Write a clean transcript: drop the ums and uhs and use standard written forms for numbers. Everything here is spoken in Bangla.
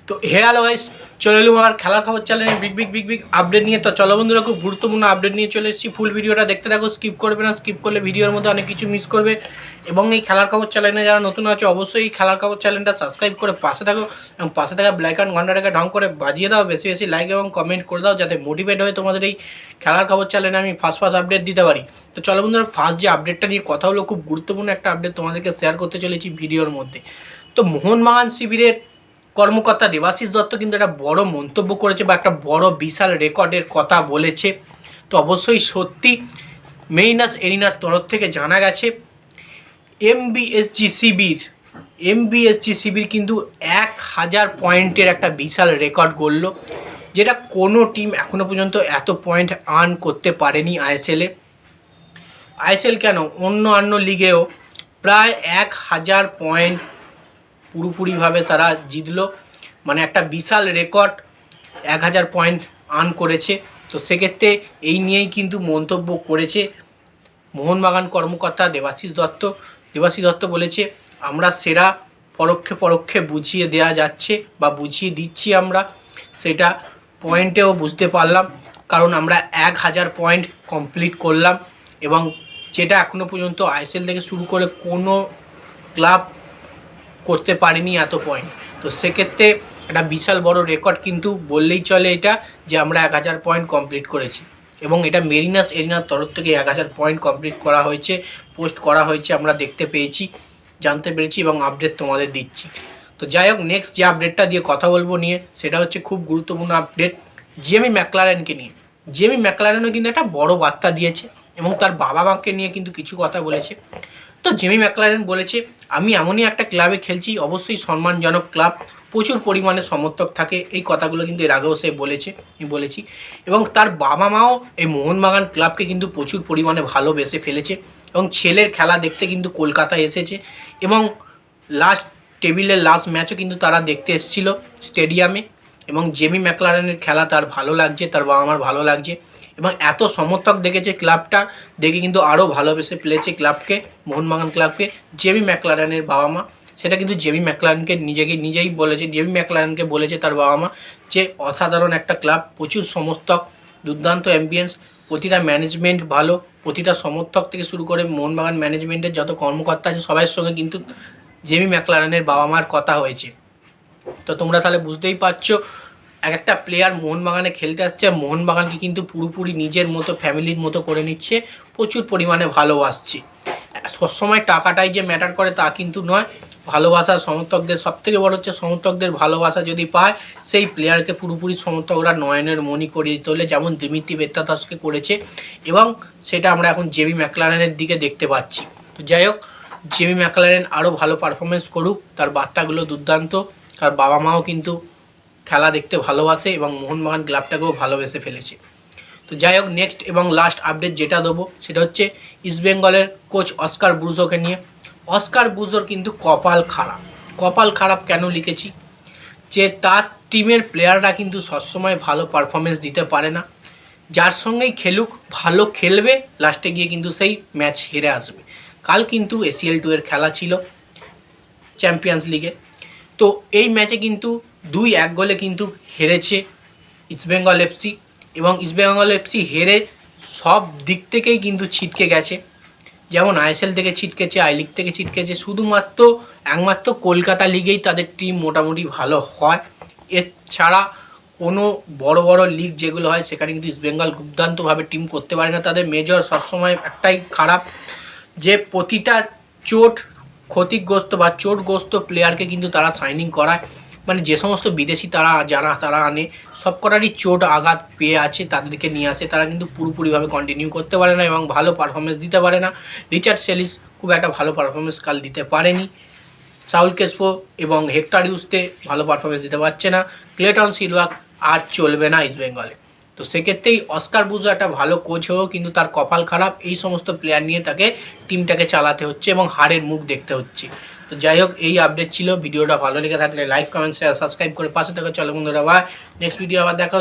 তো হ্যালো গাইস, চলে এলাম আমার খেলার খবর চ্যানেলে বিগ আপডেট নিয়ে। তো চলো বন্ধুরা, খুব গুরুত্বপূর্ণ আপডেট নিয়ে চলে এসেছি। ফুল ভিডিওটা দেখতে থাকো, স্কিপ করবে না। স্কিপ করলে ভিডিওর মধ্যে অনেক কিছু মিস করবে। এবং এই খেলার খবর চ্যানেলে যারা নতুন আছে অবশ্যই এই খেলার খবর চ্যানেলটা সাবস্ক্রাইব করে পাশে থাকো এবং পাশে থাকা ব্ল্যাক ঘন্টাটাকে ঢং করে বাজিয়ে দাও। বেশি বেশি লাইক এবং কমেন্ট করে দাও, যাতে মোটিভেট হয়ে তোমাদের এই খেলার খবর চ্যানেলে আমি ফার্স্ট আপডেট দিতে পারি। তো চলো বন্ধুরা, ফার্স্ট যে আপডেটটা নিয়ে কথা হলো, খুব গুরুত্বপূর্ণ একটা আপডেট তোমাদেরকে শেয়ার করতে চলেছি ভিডিওর মধ্যে। তো মোহনবাগান শিবিরের কর্মকর্তা দেবাশিস দত্ত কিন্তু একটা বড় মন্তব্য করেছে বা একটা বড় বিশাল রেকর্ডের কথা বলেছে। তো অবশ্যই সত্যি মেরিনাস এরিনার তরফ থেকে জানা গেছে এমবিএসজি শিবির কিন্তু 1000 পয়েন্টের একটা বিশাল রেকর্ড গড়ল, যেটা কোনো টিম এখনো পর্যন্ত এত পয়েন্ট আর্ন করতে পারেনি আইএসএল কেন, অন্য লিগেও প্রায় 1000 পয়েন্ট পুরোপুরিভাবে তারা জিতলো। মানে একটা বিশাল রেকর্ড, 1000 পয়েন্ট আর্ন করেছে। তো সেক্ষেত্রে এই নিয়েই কিন্তু মন্তব্য করেছে মোহনবাগান কর্মকর্তা দেবাশিস দত্ত বলেছে, আমরা সেরা পরোক্ষে বুঝিয়ে দেওয়া যাচ্ছে বা বুঝিয়ে দিচ্ছি, আমরা সেটা পয়েন্টেও বুঝতে পারলাম, কারণ আমরা 1000 পয়েন্ট কমপ্লিট করলাম এবং যেটা এখনও পর্যন্ত আইএসএল থেকে শুরু করে কোনো ক্লাব করতে পারিনি এত পয়েন্ট। তো সেক্ষেত্রে একটা বিশাল বড় রেকর্ড কিন্তু বললেই চলে এটা, যে আমরা 1000 পয়েন্ট কমপ্লিট করেছি এবং এটা মেরিনাস এরিনার তরফ থেকে 1000 পয়েন্ট কমপ্লিট করা হয়েছে, পোস্ট করা হয়েছে, আমরা দেখতে পেয়েছি, জানতে পেরেছি এবং আপডেট তোমাদের দিচ্ছি। তো যাই হোক, নেক্সট যে আপডেটটা দিয়ে কথা বলবো নিয়ে, সেটা হচ্ছে খুব গুরুত্বপূর্ণ আপডেট জেমি ম্যাকলারেনকে নিয়ে। জেমি ম্যাকলারেনও কিন্তু একটা বড় বার্তা দিয়েছে এবং তার বাবা মাকে নিয়ে কিন্তু কিছু কথা বলেছে। তো জেমি ম্যাকলারেন বলেছে, আমি এমনই একটা ক্লাবে খেলছি, অবশ্যই সম্মানজনক ক্লাব, প্রচুর পরিমাণে সমর্থক থাকে। এই কথাগুলো কিন্তু এর আগেও সে বলেছি এবং তার বাবা মাও এই মোহনবাগান ক্লাবকে কিন্তু প্রচুর পরিমাণে ভালোবেসে ফেলেছে এবং ছেলের খেলা দেখতে কিন্তু কলকাতায় এসেছে এবং টেবিলের লাস্ট ম্যাচও কিন্তু তারা দেখতে এসেছিল স্টেডিয়ামে। এবং জেমি ম্যাকলারেনের খেলা তার ভালো লাগছে, তার বাবা মার ভালো লাগছে এবং এত সমর্থক দেখেছে ক্লাবটা দেখে কিন্তু আরও ভালোবেসে ফেলেছে ক্লাবকে, মোহনবাগান ক্লাবকে জেমি ম্যাকলারেনের বাবা মা। সেটা কিন্তু জেমি ম্যাকলারেনকে নিজেই বলেছে, জেমি ম্যাকলারেনকে বলেছে তার বাবা মা, যে অসাধারণ একটা ক্লাব, প্রচুর সমর্থক, দুর্দান্ত অ্যাম্বিয়েন্স, প্রতিটা ম্যানেজমেন্ট ভালো, প্রতিটা সমর্থক থেকে শুরু করে মোহনবাগান ম্যানেজমেন্টের যত কর্মকর্তা আছে সবার সঙ্গে কিন্তু জেমি ম্যাকলারেনের বাবা মার কথা হয়েছে। তো তোমরা তাহলে বুঝতেই পারছো, একটা প্লেয়ার মোহনবাগানে খেলতে আসছে, মোহনবাগানকে কিন্তু পুরোপুরি নিজের মতো ফ্যামিলির মতো করে নিচ্ছে, প্রচুর পরিমাণে ভালোবাসছে। সবসময় টাকাটাই যে ম্যাটার করে তা কিন্তু নয়, ভালোবাসা সমর্থকদের, সবথেকে বড় হচ্ছে সমর্থকদের ভালোবাসা যদি পায়, সেই প্লেয়ারকে পুরোপুরি সমর্থকরা নয়নের মণি করিয়ে তোলে, যেমন দিমিত্রি বেত্তাতাসকে করেছে এবং সেটা আমরা এখন জেমি ম্যাকলারেনের দিকে দেখতে পাচ্ছি। তো যাই হোক, জেমি ম্যাকলারেন আরও ভালো পারফরমেন্স করুক, তার বার্তাগুলো দুর্দান্ত, তার বাবা মাও কিন্তু খেলা দেখতে ভালোবাসে এবং মোহনবাগান ক্লাবটাকেও ভালোবেসে ফেলেছে। তো যাই হোক, নেক্সট এবং লাস্ট আপডেট যেটা দেবো সেটা হচ্ছে ইস্টবেঙ্গলের কোচ অস্কার ব্রুজোকে নিয়ে। অস্কার ব্রুজোর কিন্তু কপাল খারাপ কেন লিখেছি, যে তার টিমের প্লেয়াররা কিন্তু সবসময় ভালো পারফরমেন্স দিতে পারে না, যার সঙ্গেই খেলুক ভালো খেলবে, লাস্টে গিয়ে কিন্তু সেই ম্যাচ হেরে আসবে। কাল কিন্তু ACL 2 এর খেলা ছিল চ্যাম্পিয়ন্স লিগে, তো এই ম্যাচে কিন্তু 2-1 গোলে কিন্তু হেরেছে ইস্টবেঙ্গল এফসি এবং ইস্টবেঙ্গল এফসি হেরে সব দিক থেকেই কিন্তু ছিটকে গেছে, যেমন আইএসএল থেকে ছিটকেছে, আই লিগ থেকে ছিটকেছে, একমাত্র কলকাতা লিগেই তাদের টিম মোটামুটি ভালো হয়, এছাড়া কোনো বড় লিগ যেগুলো হয় সেখানে কিন্তু ইস্টবেঙ্গল দুর্দান্তভাবে টিম করতে পারে না। তাদের মেজর সবসময় একটাই খারাপ, যে প্রতিটা চোটগ্রস্ত প্লেয়ারকে কিন্তু তারা সাইনিং করায়, মানে যে সমস্ত বিদেশি তারা আনে সব কটারই চোট আঘাত পেয়ে আছে, তাদেরকে নিয়ে আসে, তারা কিন্তু পুরোপুরিভাবে কন্টিনিউ করতে পারে না এবং ভালো পারফরমেন্স দিতে পারে না। রিচার্ড সেলিস খুব একটা ভালো পারফরমেন্স কাল দিতে পারেনি, সাউল কেসপো এবং হেক্টর ইউস্তে ভালো পারফরমেন্স দিতে পারছে না, ক্লেটন সিলভা আর চলবে না ইস্টবেঙ্গলে। তো সেক্ষেত্রেই অস্কার ব্রুজো একটা ভালো কোচ হয়েও কিন্তু তার কপাল খারাপ, এই সমস্ত প্লেয়ার নিয়ে তাকে টিমটাকে চালাতে হচ্ছে এবং হারের মুখ দেখতে হচ্ছে। তো যাই হোক, এই আপডেট ছিল। ভিডিওটা ভালো লেগে থাকলে লাইক কমেন্ট শেয়ার সাবস্ক্রাইব করে পাশে থাকা। চলো বন্ধুরা, নেক্সট ভিডিও আবার দেখা।